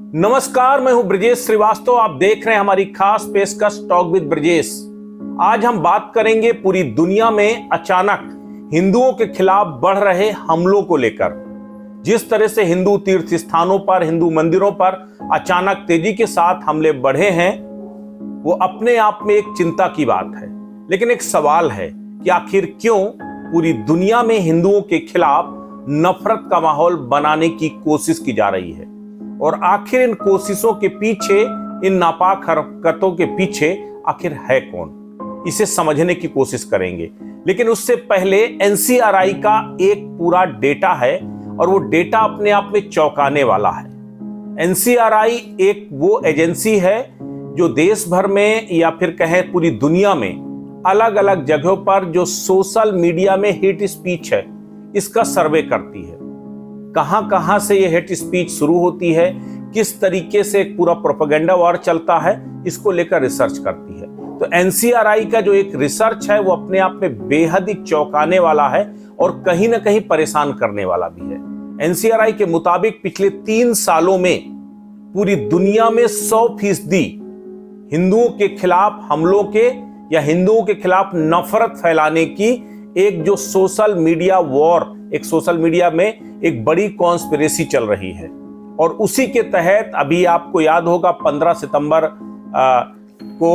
नमस्कार, मैं हूं ब्रजेश श्रीवास्तव। आप देख रहे हैं हमारी खास पेशकश टॉक विद ब्रजेश। आज हम बात करेंगे पूरी दुनिया में अचानक हिंदुओं के खिलाफ बढ़ रहे हमलों को लेकर। जिस तरह से हिंदू तीर्थ स्थानों पर, हिंदू मंदिरों पर अचानक तेजी के साथ हमले बढ़े हैं, वो अपने आप में एक चिंता की बात है। लेकिन एक सवाल है कि आखिर क्यों पूरी दुनिया में हिंदुओं के खिलाफ नफरत का माहौल बनाने की कोशिश की जा रही है, और आखिर इन कोशिशों के पीछे, इन नापाक हरकतों के पीछे आखिर है कौन, इसे समझने की कोशिश करेंगे। लेकिन उससे पहले एनसीआरआई का एक पूरा डेटा है, और वो डेटा अपने आप में चौंकाने वाला है। एनसीआरआई एक वो एजेंसी है जो देश भर में या फिर कहें पूरी दुनिया में अलग अलग जगहों पर जो सोशल मीडिया में हेट स्पीच है, इसका सर्वे करती है। कहां कहां से ये हेट स्पीच शुरू होती है, किस तरीके से एक पूरा प्रोपेगेंडा वॉर चलता है, इसको लेकर रिसर्च करती है। तो एनसीआरआई का जो एक रिसर्च है वो अपने आप में बेहद ही चौंकाने वाला है और कहीं ना कहीं परेशान करने वाला भी है। एनसीआरआई के मुताबिक पिछले 3 सालों में पूरी दुनिया में 100% हिंदुओं के खिलाफ हमलों के या हिंदुओं के खिलाफ नफरत फैलाने की एक जो सोशल मीडिया वॉर, एक सोशल मीडिया में एक बड़ी कॉन्स्पिरेसी चल रही है। और उसी के तहत अभी आपको याद होगा 15 सितंबर को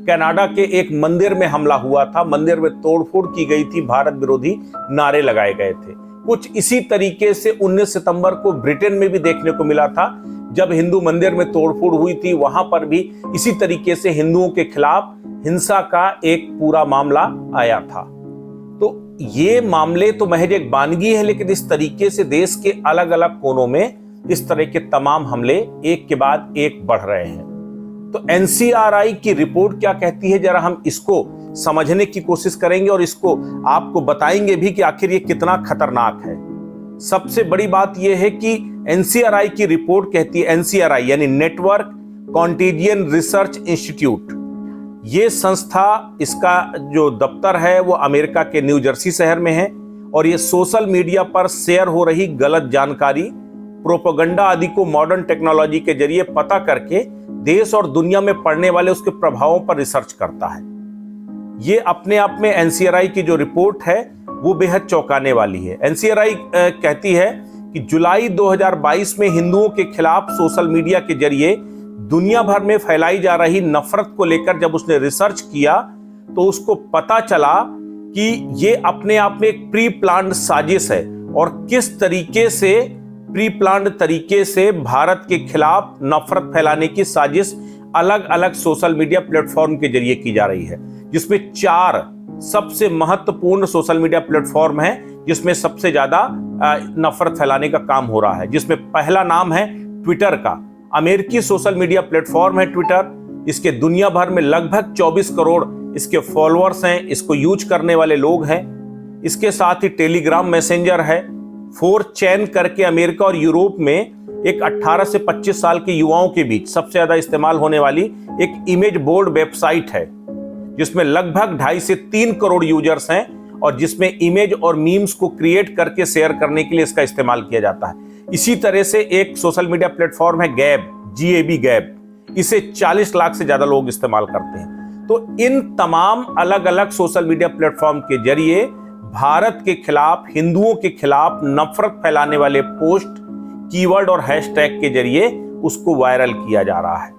कनाडा के एक मंदिर में हमला हुआ था। मंदिर में तोड़फोड़ की गई थी, भारत विरोधी नारे लगाए गए थे। कुछ इसी तरीके से 19 सितंबर को ब्रिटेन में भी देखने को मिला था, जब हिंदू मंदिर में तोड़फोड़ हुई थी। वहां पर भी इसी तरीके से हिंदुओं के खिलाफ हिंसा का एक पूरा मामला आया था। तो ये मामले तो महज एक वानगी है, लेकिन इस तरीके से देश के अलग अलग कोनों में इस तरह के तमाम हमले एक के बाद एक बढ़ रहे हैं। तो एनसीआरआई की रिपोर्ट क्या कहती है, जरा हम इसको समझने की कोशिश करेंगे और इसको आपको बताएंगे भी कि आखिर ये कितना खतरनाक है। सबसे बड़ी बात यह है कि एनसीआरआई की रिपोर्ट कहती है, एनसीआरआई यानी नेटवर्क कॉन्टेजियन रिसर्च इंस्टीट्यूट, ये संस्था, इसका जो दफ्तर है वो अमेरिका के न्यू जर्सी शहर में है, और ये सोशल मीडिया पर शेयर हो रही गलत जानकारी, प्रोपेगेंडा आदि को मॉडर्न टेक्नोलॉजी के जरिए पता करके देश और दुनिया में पड़ने वाले उसके प्रभावों पर रिसर्च करता है। ये अपने आप में एनसीआरआई की जो रिपोर्ट है वो बेहद चौंकाने वाली है। एनसीआरआई कहती है कि जुलाई 2022 में हिंदुओं के खिलाफ सोशल मीडिया के जरिए दुनिया भर में फैलाई जा रही नफरत को लेकर जब उसने रिसर्च किया तो उसको पता चला कि ये अपने आप में एक प्री प्लान्ड साजिश है, और किस तरीके से प्री प्लान्ड तरीके से भारत के खिलाफ नफरत फैलाने की साजिश अलग अलग सोशल मीडिया प्लेटफॉर्म के जरिए की जा रही है, जिसमें 4 सबसे महत्वपूर्ण सोशल मीडिया प्लेटफॉर्म है जिसमें सबसे ज्यादा नफरत फैलाने का काम हो रहा है। जिसमें पहला नाम है ट्विटर का। अमेरिकी सोशल मीडिया प्लेटफॉर्म है ट्विटर। इसके दुनिया भर में लगभग 24 करोड़ इसके फॉलोअर्स हैं, इसको यूज करने वाले लोग हैं। इसके साथ ही टेलीग्राम मैसेंजर है। 4chan करके अमेरिका और यूरोप में एक 18 से 25 साल के युवाओं के बीच सबसे ज्यादा इस्तेमाल होने वाली एक इमेज बोर्ड वेबसाइट है, जिसमें लगभग 2.5 से 3 करोड़ यूजर्स हैं, और जिसमें इमेज और मीम्स को क्रिएट करके शेयर करने के लिए इसका इस्तेमाल किया जाता है। इसी तरह से एक सोशल मीडिया प्लेटफॉर्म है गैब, GAB गैब। इसे 40 लाख से ज्यादा लोग इस्तेमाल करते हैं। तो इन तमाम अलग अलग सोशल मीडिया प्लेटफॉर्म के जरिए भारत के खिलाफ, हिंदुओं के खिलाफ नफरत फैलाने वाले पोस्ट, कीवर्ड और हैशटैग के जरिए उसको वायरल किया जा रहा है।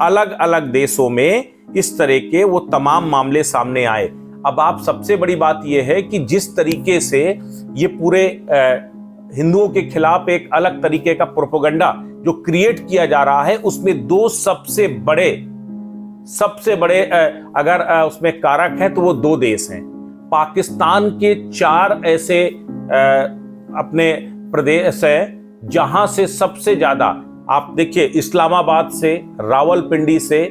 अलग अलग देशों में इस तरह के वो तमाम मामले सामने आए। अब आप सबसे बड़ी बात यह है कि जिस तरीके से ये पूरे हिंदुओं के खिलाफ एक अलग तरीके का प्रोपेगेंडा जो क्रिएट किया जा रहा है, उसमें 2 सबसे बड़े अगर उसमें कारक हैं तो वो 2 देश हैं। पाकिस्तान के 4 ऐसे अपने प्रदेश हैं जहां से सबसे ज्यादा, आप देखिए, इस्लामाबाद से, रावलपिंडी से,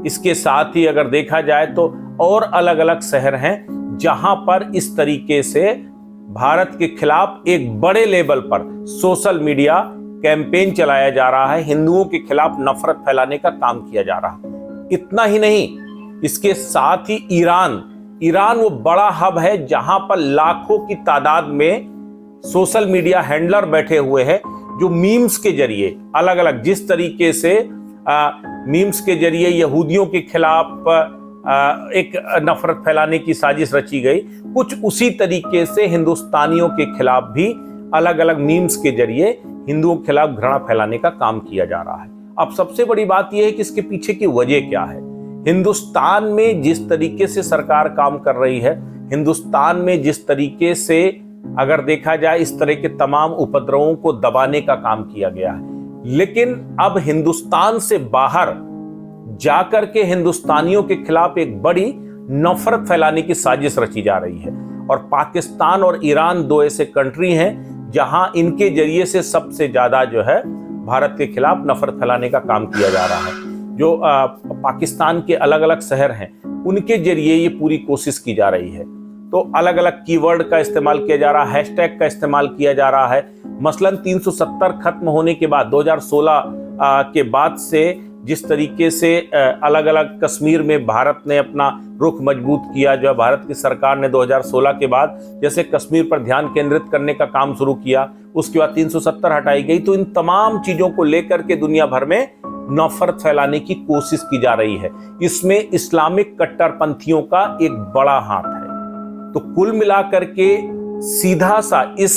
इसके साथ ही अगर देखा जाए तो और अलग अलग शहर हैं जहां पर इस तरीके से भारत के खिलाफ एक बड़े लेवल पर सोशल मीडिया कैंपेन चलाया जा रहा है, हिंदुओं के खिलाफ नफरत फैलाने का काम किया जा रहा है। इतना ही नहीं, इसके साथ ही ईरान वो बड़ा हब है जहां पर लाखों की तादाद में सोशल मीडिया हैंडलर बैठे हुए हैं जो मीम्स के जरिए अलग अलग जिस तरीके से मीम्स के जरिए यहूदियों के खिलाफ एक नफरत फैलाने की साजिश रची गई, कुछ उसी तरीके से हिंदुस्तानियों के खिलाफ भी अलग अलग मीम्स के जरिए हिंदुओं के खिलाफ घृणा फैलाने का काम किया जा रहा है। अब सबसे बड़ी बात यह है कि इसके पीछे की वजह क्या है। हिंदुस्तान में जिस तरीके से सरकार काम कर रही है, हिंदुस्तान में जिस तरीके से अगर देखा जाए इस तरह के तमाम उपद्रवों को दबाने का काम किया गया है, लेकिन अब हिंदुस्तान से बाहर जाकर के हिंदुस्तानियों के खिलाफ एक बड़ी नफरत फैलाने की साजिश रची जा रही है। और पाकिस्तान और ईरान दो ऐसे कंट्री हैं जहां इनके जरिए से सबसे ज्यादा जो है भारत के खिलाफ नफरत फैलाने का काम किया जा रहा है। जो पाकिस्तान के अलग अलग शहर हैं उनके जरिए ये पूरी कोशिश की जा रही है। तो अलग अलग कीवर्ड का इस्तेमाल किया जा रहा है, हैशटैग का इस्तेमाल किया जा रहा है। मसलन 370 खत्म होने के बाद 2016 के बाद से जिस तरीके से अलग अलग कश्मीर में भारत ने अपना रुख मजबूत किया, जो भारत की सरकार ने 2016 के बाद जैसे कश्मीर पर ध्यान केंद्रित करने का काम शुरू किया, उसके बाद 370 हटाई गई, तो इन तमाम चीजों को लेकर के दुनिया भर में नफरत फैलाने की कोशिश की जा रही है। इसमें इस्लामिक कट्टरपंथियों का एक बड़ा हाथ है। तो कुल मिलाकर के सीधा सा इस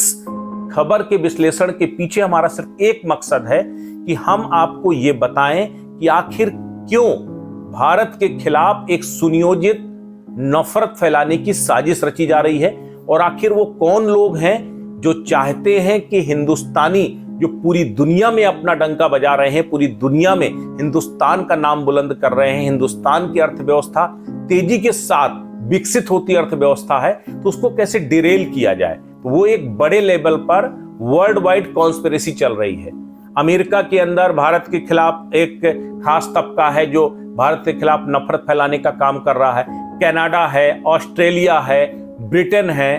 खबर के विश्लेषण के पीछे हमारा सिर्फ एक मकसद है कि हम आपको ये बताएं कि आखिर क्यों भारत के खिलाफ एक सुनियोजित नफरत फैलाने की साजिश रची जा रही है, और आखिर वो कौन लोग हैं जो चाहते हैं कि हिंदुस्तानी जो पूरी दुनिया में अपना डंका बजा रहे हैं, पूरी दुनिया में हिंदुस्तान का नाम बुलंद कर रहे हैं, हिंदुस्तान की अर्थव्यवस्था तेजी के साथ विकसित होती अर्थव्यवस्था है, तो उसको कैसे डिरेल किया जाए। तो वो एक बड़े लेवल पर वर्ल्ड वाइड कॉन्स्पिरेसी चल रही है। अमेरिका के अंदर भारत के खिलाफ एक खास तबका है जो भारत के खिलाफ नफरत फैलाने का काम कर रहा है। कनाडा है, ऑस्ट्रेलिया है, ब्रिटेन है,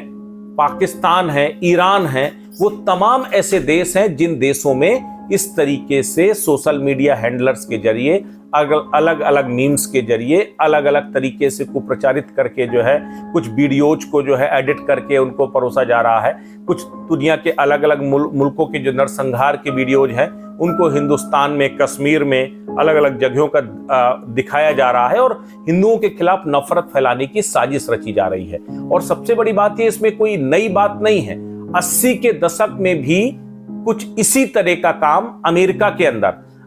पाकिस्तान है, ईरान है, वो तमाम ऐसे देश हैं जिन देशों में इस तरीके से सोशल मीडिया हैंडलर्स के जरिए अलग अलग मीम्स के जरिए अलग अलग तरीके से कुप्रचारित करके जो है कुछ वीडियोज को जो है एडिट करके उनको परोसा जा रहा है। कुछ दुनिया के अलग अलग मुल्कों के जो नरसंहार के वीडियोज हैं उनको हिंदुस्तान में, कश्मीर में, अलग अलग जगहों का दिखाया जा रहा है और हिंदुओं के खिलाफ नफरत फैलाने की साजिश रची जा रही है। और सबसे बड़ी बात है, इसमें कोई नई बात नहीं है। 80 के दशक में भी कुछ इसी तरह का काम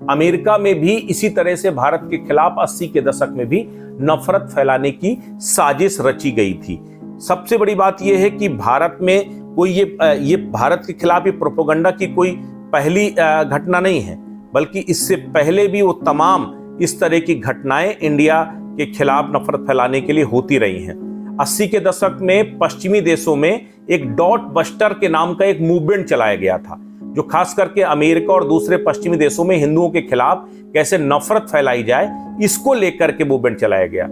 अमेरिका में भी इसी तरह से भारत के खिलाफ 80 के दशक में भी नफरत फैलाने की साजिश रची गई थी। सबसे बड़ी बात यह है कि भारत में कोई ये भारत के खिलाफ ये प्रोपेगेंडा की कोई पहली घटना नहीं है, बल्कि इससे पहले भी वो तमाम इस तरह की घटनाएं इंडिया के खिलाफ नफरत फैलाने के लिए होती रही हैं। 80 के दशक में पश्चिमी देशों में एक डॉट बस्टर के नाम का एक मूवमेंट चलाया गया था, जो खास करके अमेरिका और दूसरे पश्चिमी देशों में हिंदुओं के खिलाफ कैसे नफरत फैलाई जाए, इसको लेकर के मूवमेंट चलाया गया।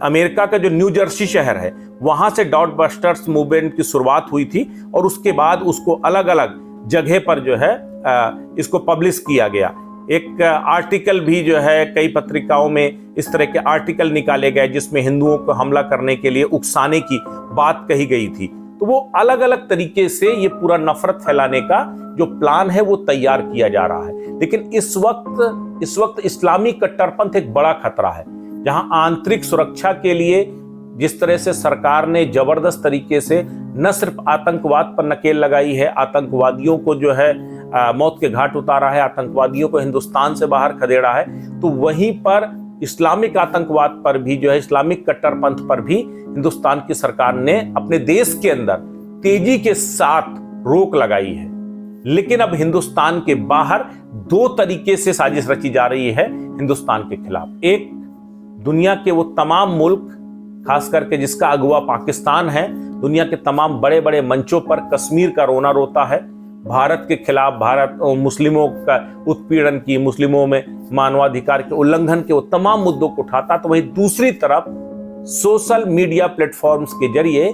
अमेरिका का जो न्यू जर्सी शहर है, वहां से डॉट बस्टर्स मूवमेंट की शुरुआत हुई थी और उसके बाद उसको अलग अलग जगह पर जो है इसको पब्लिश किया गया। एक आर्टिकल भी जो है कई पत्रिकाओं में इस तरह के आर्टिकल निकाले गए जिसमें हिंदुओं को हमला करने के लिए उकसाने की बात कही गई थी। तो वो अलग अलग तरीके से ये पूरा नफरत फैलाने का जो प्लान है वो तैयार किया जा रहा है। लेकिन इस वक्त इस्लामी कट्टरपंथ एक बड़ा खतरा है, जहां आंतरिक सुरक्षा के लिए जिस तरह से सरकार ने जबरदस्त तरीके से न सिर्फ आतंकवाद पर नकेल लगाई है, आतंकवादियों को जो है मौत के घाट उतारा है, आतंकवादियों को हिंदुस्तान से बाहर खदेड़ा है, तो वहीं पर इस्लामिक आतंकवाद पर भी जो है, इस्लामिक कट्टरपंथ पर भी हिंदुस्तान की सरकार ने अपने देश के अंदर तेजी के साथ रोक लगाई है। लेकिन अब हिंदुस्तान के बाहर दो तरीके से साजिश रची जा रही है हिंदुस्तान के खिलाफ। एक, दुनिया के वो तमाम मुल्क, खास करके जिसका अगुवा पाकिस्तान है, दुनिया के तमाम बड़े बड़े मंचों पर कश्मीर का रोना रोता है, भारत के खिलाफ, भारत और मुस्लिमों का उत्पीड़न की, मुस्लिमों में मानवाधिकार के उल्लंघन के वो तमाम मुद्दों को उठाता। तो वहीं दूसरी तरफ सोशल मीडिया प्लेटफॉर्म्स के जरिए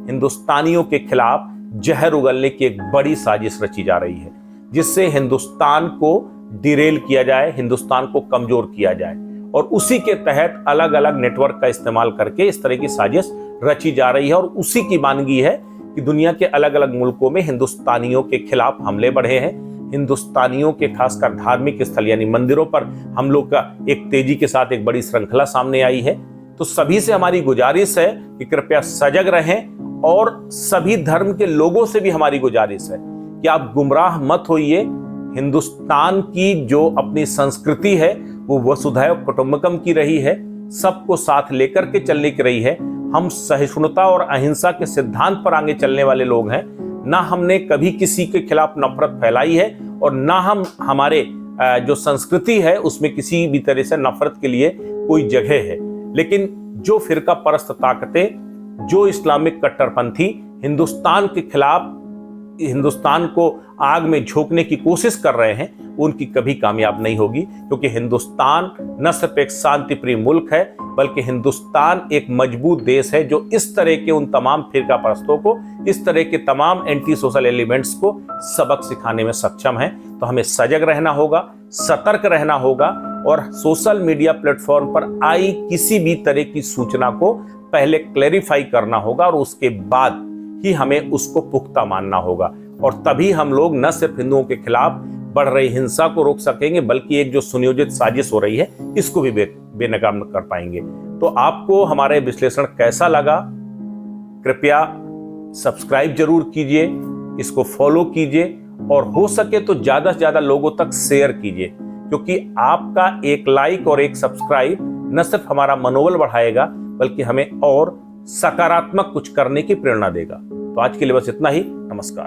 हिंदुस्तानियों के खिलाफ जहर उगलने की एक बड़ी साजिश रची जा रही है, जिससे हिंदुस्तान को डिरेल किया जाए, हिंदुस्तान को कमजोर किया जाए। और उसी के तहत अलग अलग नेटवर्क का इस्तेमाल करके इस तरह की साजिश रची जा रही है। और उसी की मानगी है कि दुनिया के अलग अलग मुल्कों में हिंदुस्तानियों के खिलाफ हमले बढ़े हैं, हिंदुस्तानियों के खासकर धार्मिक स्थल यानी मंदिरों पर हमलों का एक तेजी के साथ एक बड़ी श्रृंखला सामने आई है। तो सभी से हमारी गुजारिश है कि कृपया सजग रहें और सभी धर्म के लोगों से भी हमारी गुजारिश है कि आप गुमराह मत होइए। हिंदुस्तान की जो अपनी संस्कृति है वो वसुधैव कुटुंबकम की रही है, सबको साथ लेकर के चलने की रही है। हम सहिष्णुता और अहिंसा के सिद्धांत पर आगे चलने वाले लोग हैं। ना हमने कभी किसी के खिलाफ नफरत फैलाई है और ना हम हमारे जो संस्कृति है उसमें किसी भी तरह से नफरत के लिए कोई जगह है। लेकिन जो फिरका परस्त ताकतें, जो इस्लामिक कट्टरपंथी हिंदुस्तान के खिलाफ हिंदुस्तान को आग में झोंकने की कोशिश कर रहे हैं, उनकी कभी कामयाब नहीं होगी, क्योंकि हिंदुस्तान न सिर्फ एक शांति प्रिय मुल्क है बल्कि हिंदुस्तान एक मजबूत देश है जो इस तरह के उन तमाम फिरका परस्तों को, इस तरह के तमाम एंटी सोशल एलिमेंट्स को सबक सिखाने में सक्षम है। तो हमें सजग रहना होगा, सतर्क रहना होगा और सोशल मीडिया प्लेटफॉर्म पर आई किसी भी तरह की सूचना को पहले क्लैरिफाई करना होगा और उसके बाद ही हमें उसको पुख्ता मानना होगा। और तभी हम लोग न सिर्फ हिंदुओं के खिलाफ बढ़ रही हिंसा को रोक सकेंगे बल्कि एक जो सुनियोजित साजिश हो रही है इसको भी बेनकाम कर पाएंगे। तो आपको हमारे विश्लेषण कैसा लगा? कृपया सब्सक्राइब जरूर कीजिए, इसको फॉलो कीजिए और हो सके तो ज्यादा से ज्यादा लोगों तक शेयर कीजिए, क्योंकि आपका एक लाइक और एक सब्सक्राइब न सिर्फ हमारा मनोबल बढ़ाएगा बल्कि हमें और सकारात्मक कुछ करने की प्रेरणा देगा। तो आज के लिए बस इतना ही। नमस्कार।